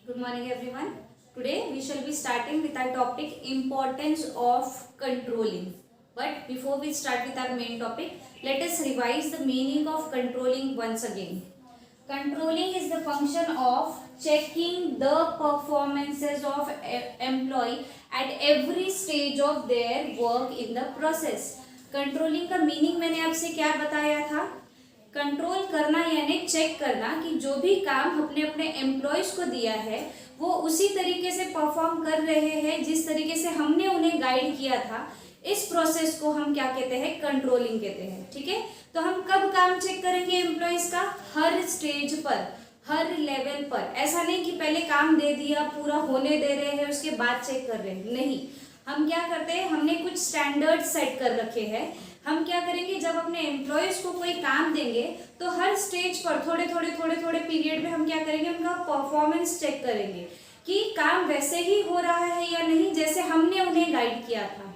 Good morning everyone. Today we shall be starting with our topic importance of controlling. But before we start with our main topic, let us revise the meaning of controlling once again. Controlling is the function of checking the performances of employee at every stage of their work in the process. Controlling का meaning मैंने आपसे क्या बताया था? Control करना यानी check करना कि जो भी काम अपने अपने एम्प्लॉयज को दिया है वो उसी तरीके से परफॉर्म कर रहे हैं जिस तरीके से हमने उन्हें गाइड किया था। इस प्रोसेस को हम क्या कहते हैं? कंट्रोलिंग कहते हैं। ठीक है, तो हम कब काम चेक करेंगे एम्प्लॉयज का? हर स्टेज पर, हर लेवल पर। ऐसा नहीं कि पहले काम दे दिया, पूरा होने दे रहे हैं, उसके बाद चेक कर रहे हैं। नहीं, हम क्या करते हैं, हमने कुछ स्टैंडर्ड सेट कर रखे हैं। हम क्या करेंगे, जब अपने एम्प्लॉयज को कोई काम देंगे तो हर स्टेज पर थोड़े थोड़े पीरियड में हम क्या करेंगे, उनका परफॉर्मेंस चेक करेंगे कि काम वैसे ही हो रहा है या नहीं जैसे हमने उन्हें गाइड किया था।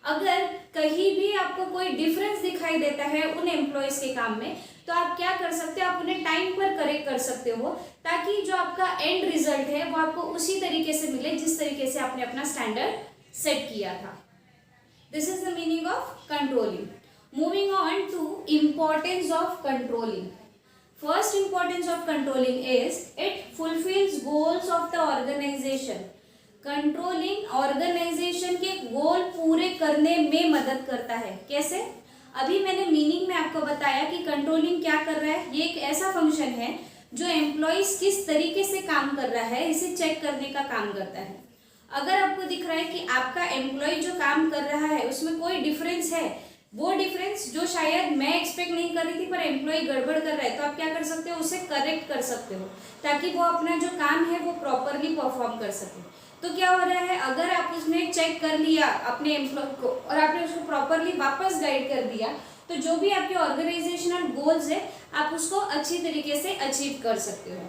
अगर कहीं भी आपको कोई डिफरेंस दिखाई देता है उन एम्प्लॉयज के काम में, तो आप क्या कर सकते हो, आप उन्हें टाइम पर करेक्ट कर सकते हो, ताकि जो आपका एंड रिजल्ट है वो आपको उसी तरीके से मिले जिस तरीके से आपने अपना स्टैंडर्ड सेट किया था। This is the meaning of controlling. Moving on to importance of controlling. First importance of controlling is it fulfills goals of the organization. Controlling organization के गोल पूरे करने में मदद करता है। कैसे? अभी मैंने मीनिंग में आपको बताया कि कंट्रोलिंग क्या कर रहा है। ये एक ऐसा फंक्शन है जो एम्प्लॉइज किस तरीके से काम कर रहा है इसे चेक करने का काम करता है। अगर आपको दिख रहा है कि आपका एम्प्लॉय जो काम कर रहा है उसमें कोई डिफरेंस है, वो डिफरेंस जो शायद मैं एक्सपेक्ट नहीं कर रही थी पर एम्प्लॉय गड़बड़ कर रहा है, तो आप क्या कर सकते हो, उसे करेक्ट कर सकते हो ताकि वो अपना जो काम है वो प्रॉपरली परफॉर्म कर सके। तो क्या हो रहा है, अगर आप उसने चेक कर लिया अपने एम्प्लॉय को और आपने उसको प्रॉपरली वापस गाइड कर दिया, तो जो भी आपके ऑर्गेनाइजेशनल गोल्स है आप उसको अच्छी तरीके से अचीव कर सकते हो।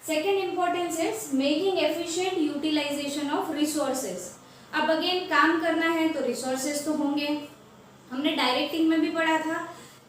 Second importance is making efficient utilization of resources. अब अगेन काम करना है तो रिसोर्सेज तो होंगे। हमने डायरेक्टिंग में भी पढ़ा था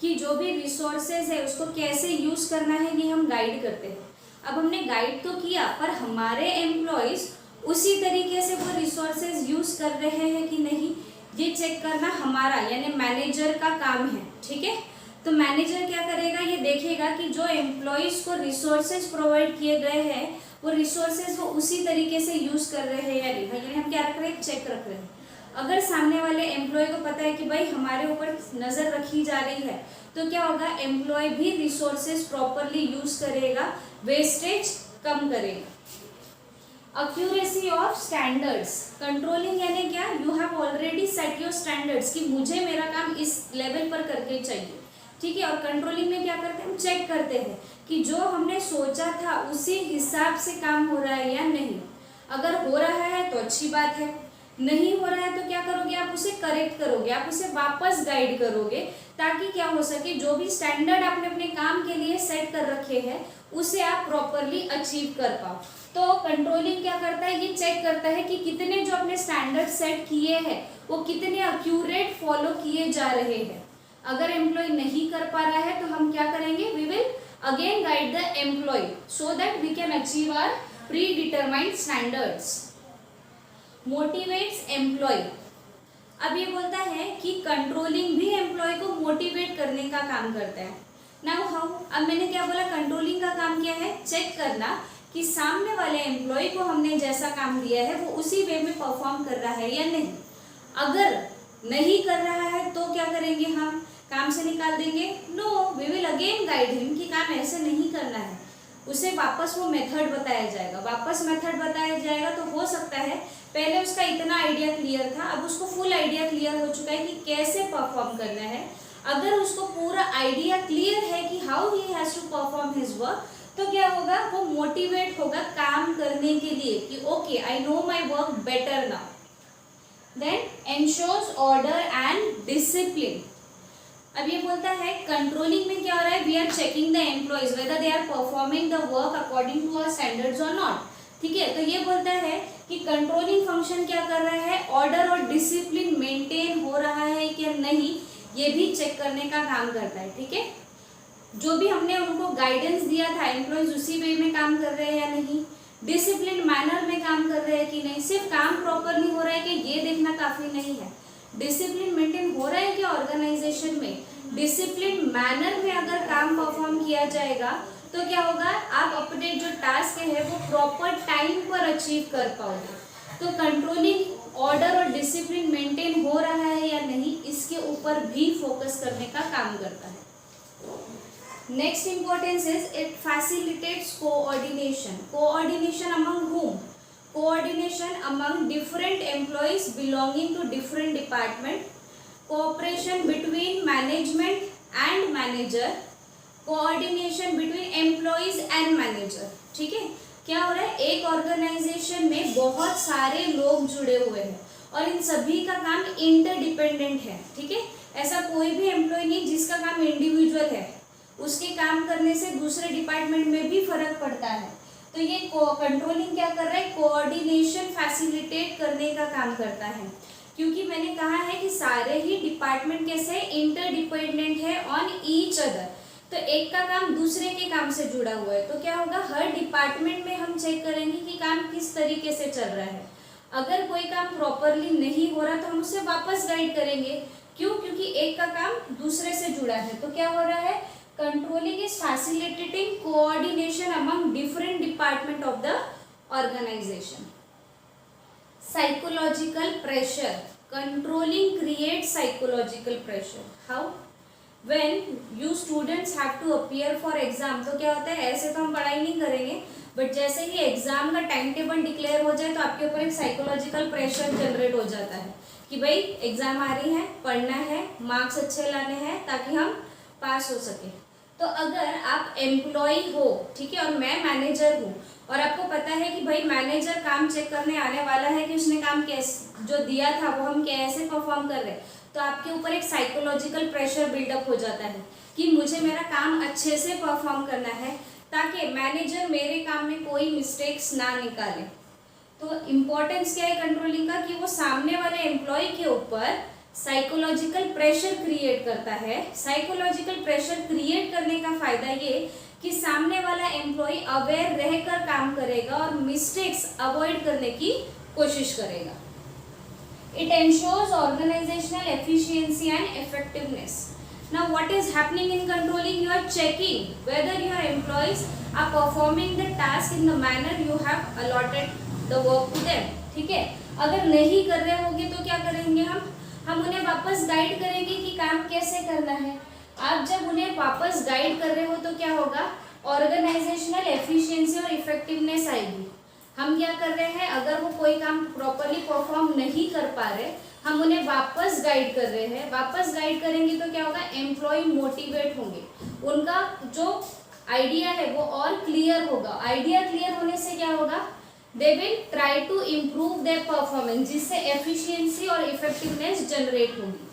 कि जो भी रिसोर्सेज है उसको कैसे यूज करना है ये हम गाइड करते हैं। अब हमने गाइड तो किया पर हमारे एम्प्लॉयज उसी तरीके से वो रिसोर्सेज यूज कर रहे हैं कि नहीं, ये चेक करना हमारा यानी मैनेजर का काम है। ठीक है, तो मैनेजर क्या करेगा, ये देखेगा कि जो एम्प्लॉयज को रिसोर्सेज प्रोवाइड किए गए हैं वो रिसोर्सेज वो उसी तरीके से यूज कर रहे हैं या नहीं। यानी हम क्या रख रहे हैं, चेक रख रहे हैं। अगर सामने वाले एम्प्लॉय को पता है कि भाई हमारे ऊपर नजर रखी जा रही है, तो क्या होगा, एम्प्लॉय भी रिसोर्सेज प्रॉपरली यूज करेगा, वेस्टेज कम करेगा। Accuracy of standards. कंट्रोलिंग यानी क्या, you have already set your standards कि मुझे मेरा काम इस लेवल पर करके चाहिए। ठीक है, और कंट्रोलिंग में क्या करते हैं, हम चेक करते हैं कि जो हमने सोचा था उसी हिसाब से काम हो रहा है या नहीं। अगर हो रहा है तो अच्छी बात है, नहीं हो रहा है तो क्या करोगे, आप उसे करेक्ट करोगे, आप उसे वापस गाइड करोगे ताकि क्या हो सके, जो भी स्टैंडर्ड आपने अपने काम के लिए सेट कर रखे हैं उसे आप प्रॉपरली अचीव कर पाओ। तो कंट्रोलिंग क्या करता है, ये चेक करता है कि कितने जो अपने स्टैंडर्ड सेट किए हैं वो कितने एक्यूरेट फॉलो किए जा रहे हैं। अगर एम्प्लॉय नहीं कर पा रहा है तो हम क्या करेंगे, we will again guide the employ so that we can achieve our predetermined standards. Motivates employ. अब ये बोलता है कि कंट्रोलिंग भी एम्प्लॉय को मोटिवेट करने का काम करता है। नाउ हाउ, अब मैंने क्या बोला, कंट्रोलिंग का काम क्या है, चेक करना कि सामने वाले एम्प्लॉय को हमने जैसा काम दिया है वो उसी वे में परफॉर्म कर रहा है या नहीं। अगर नहीं कर रहा है तो क्या करेंगे, हम काम से निकाल देंगे? No, we will again guide him कि काम ऐसे नहीं करना है। उसे वापस वो मेथड बताया जाएगा, वापस मेथड बताया जाएगा। तो हो सकता है पहले उसका इतना आइडिया क्लियर था, अब उसको फुल आइडिया क्लियर हो चुका है कि कैसे परफॉर्म करना है। अगर उसको पूरा आइडिया क्लियर है कि how he has to perform his work, तो क्या होगा, वो मोटिवेट होगा काम करने के लिए कि okay, I know my work better now. Then ensures order and discipline. अब ये बोलता है कंट्रोलिंग में क्या हो रहा है, we are checking the employees whether they are performing the work according to our standards और नॉट। ठीक है, तो ये बोलता है कि कंट्रोलिंग फंक्शन क्या कर रहा है, ऑर्डर और डिसिप्लिन मेंटेन हो रहा है कि नहीं, ये भी चेक करने का काम करता है। ठीक है, जो भी हमने उनको गाइडेंस दिया था एम्प्लॉयज उसी वे में काम कर रहे हैं या नहीं, डिसिप्लिन मैनर में काम कर रहे हैं कि नहीं, सिर्फ काम प्रॉपरली हो रहा है कि ये देखना काफी नहीं है, डिसिप्लिन मेंटेन हो रहा है कि ऑर्गेनाइजेशन में, डिसिप्लिन मैनर में अगर काम परफॉर्म किया जाएगा तो क्या होगा, आप अपने जो टास्क है वो प्रॉपर टाइम पर अचीव कर पाओगे। तो कंट्रोलिंग ऑर्डर और डिसिप्लिन मेंटेन हो रहा है या नहीं, इसके ऊपर भी फोकस करने का काम करता है। Next importance is it facilitates coordination. Coordination among whom? Coordination among different employees belonging to different department, cooperation between management and manager, coordination between employees and manager। ठीक है, क्या हो रहा है, एक ऑर्गेनाइजेशन में बहुत सारे लोग जुड़े हुए हैं और इन सभी का काम इंटरडिपेंडेंट है। ठीक है, ऐसा कोई भी एम्प्लॉय नहीं जिसका काम इंडिविजुअल है, उसके काम करने से दूसरे डिपार्टमेंट में भी फर्क पड़ता है। तो ये कंट्रोलिंग क्या कर रहा है, कोऑर्डिनेशन फैसिलिटेट करने का काम करता है, क्योंकि मैंने कहा है कि सारे ही डिपार्टमेंट कैसे इंटरडिपेंडेंट है ऑन ईच अदर। तो एक का काम दूसरे के काम से जुड़ा हुआ है, तो क्या होगा, हर डिपार्टमेंट में हम चेक करेंगे कि काम किस तरीके से चल रहा है। अगर कोई काम प्रॉपरली नहीं हो रहा तो हम उसे वापस गाइड करेंगे। क्यों? क्योंकि एक का काम दूसरे से जुड़ा है। तो क्या हो रहा है, controlling is facilitating coordination among different department of the organization. Psychological pressure, controlling create psychological pressure. How? When you students have to appear for exam, तो क्या होता है, ऐसे तो हम पढ़ाई नहीं करेंगे, बट जैसे ही एग्जाम का टाइम टेबल डिक्लेयर हो जाए तो आपके ऊपर एक साइकोलॉजिकल प्रेशर जनरेट हो जाता है कि भाई एग्जाम आ रही है, पढ़ना है, मार्क्स अच्छे लाने हैं ताकि हम पास हो सके। तो अगर आप एम्प्लॉय हो, ठीक है, और मैं मैनेजर हूँ और आपको पता है कि भाई मैनेजर काम चेक करने आने वाला है कि उसने काम कैसे जो दिया था वो हम कैसे परफॉर्म कर रहे हैं, तो आपके ऊपर एक साइकोलॉजिकल प्रेशर बिल्डअप हो जाता है कि मुझे मेरा काम अच्छे से परफॉर्म करना है ताकि मैनेजर मेरे काम में कोई मिस्टेक्स ना निकाले। तो इम्पोर्टेंस क्या है कंट्रोलिंग का, कि वो सामने वाले एम्प्लॉय के ऊपर साइकोलॉजिकल प्रेशर क्रिएट करता है। साइकोलॉजिकल प्रेशर क्रिएट करने का फायदा ये कि सामने वाला एम्प्लॉय अवेयर रहकर काम करेगा और मिस्टेक्स अवॉइड करने की कोशिश करेगा। It ensures organizational efficiency and effectiveness. Now what is happening in controlling? You are checking whether your employees are performing the task in the manner you have allotted the work to them. ठीक है, अगर नहीं कर रहे होंगे तो क्या करेंगे हम उन्हें वापस गाइड करेंगे कि काम कैसे करना है। आप जब उन्हें वापस गाइड कर रहे हो तो क्या होगा, ऑर्गेनाइजेशनल एफिशिएंसी और इफेक्टिवनेस आएगी। हम क्या कर रहे हैं, अगर वो कोई काम प्रॉपरली परफॉर्म नहीं कर पा रहे, हम उन्हें वापस गाइड कर रहे हैं। वापस गाइड करेंगे तो क्या होगा, एम्प्लॉय मोटिवेट होंगे, उनका जो आइडिया है वो और क्लियर होगा। आइडिया क्लियर होने से क्या होगा, they will try to improve their performance, जिससे एफिशिएंसी और इफेक्टिवनेस जनरेट होगी।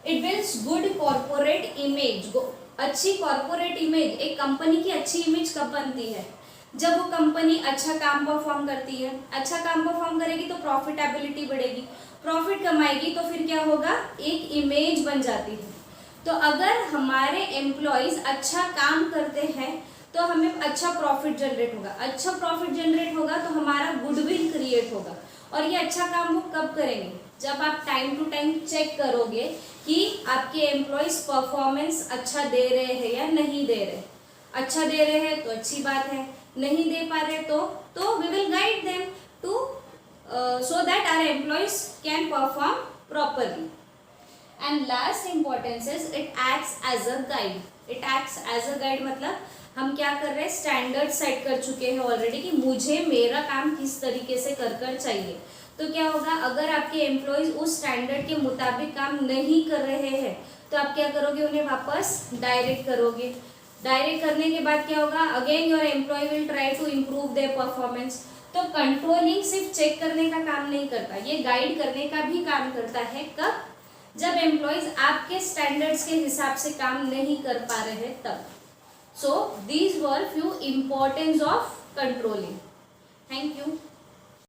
It builds good corporate image. अच्छी कॉर्पोरेट इमेज, एक कंपनी की अच्छी इमेज कब बनती है, जब वो कंपनी अच्छा काम परफॉर्म करती है। अच्छा काम परफॉर्म करेगी तो प्रॉफिटेबिलिटी बढ़ेगी, प्रॉफिट कमाएगी तो फिर क्या होगा, एक इमेज बन जाती है। तो अगर हमारे एम्प्लॉयज अच्छा काम करते हैं तो हमें अच्छा प्रॉफिट जनरेट होगा, अच्छा प्रॉफिट जनरेट होगा तो हमारा गुडविल क्रिएट होगा। और ये अच्छा काम वो कब करेंगे, जब आप टाइम टू टाइम चेक करोगे कि आपके एम्प्लॉयज परफॉर्मेंस अच्छा दे रहे हैं या नहीं दे रहे। अच्छा दे रहे हैं तो अच्छी बात है, नहीं दे पा रहे तो we will guide them to so that our employees can perform properly. And last importance is it acts as a guide. It acts as a guide मतलब हम क्या कर रहे हैं, स्टैंडर्ड सेट कर चुके हैं ऑलरेडी कि मुझे मेरा काम किस तरीके से कर चाहिए। तो क्या होगा, अगर आपके एम्प्लॉयज उस स्टैंडर्ड के मुताबिक काम नहीं कर रहे हैं तो आप क्या करोगे, उन्हें वापस डायरेक्ट करोगे। डायरेक्ट करने के बाद क्या होगा, again your employ will try to improve their performance. तो कंट्रोलिंग सिर्फ चेक करने का काम नहीं करता, ये गाइड करने का भी काम करता है। कब, जब एम्प्लॉयज आपके स्टैंडर्ड्स के हिसाब से काम नहीं कर पा रहे हैं तब। So these were few importance of controlling. Thank you.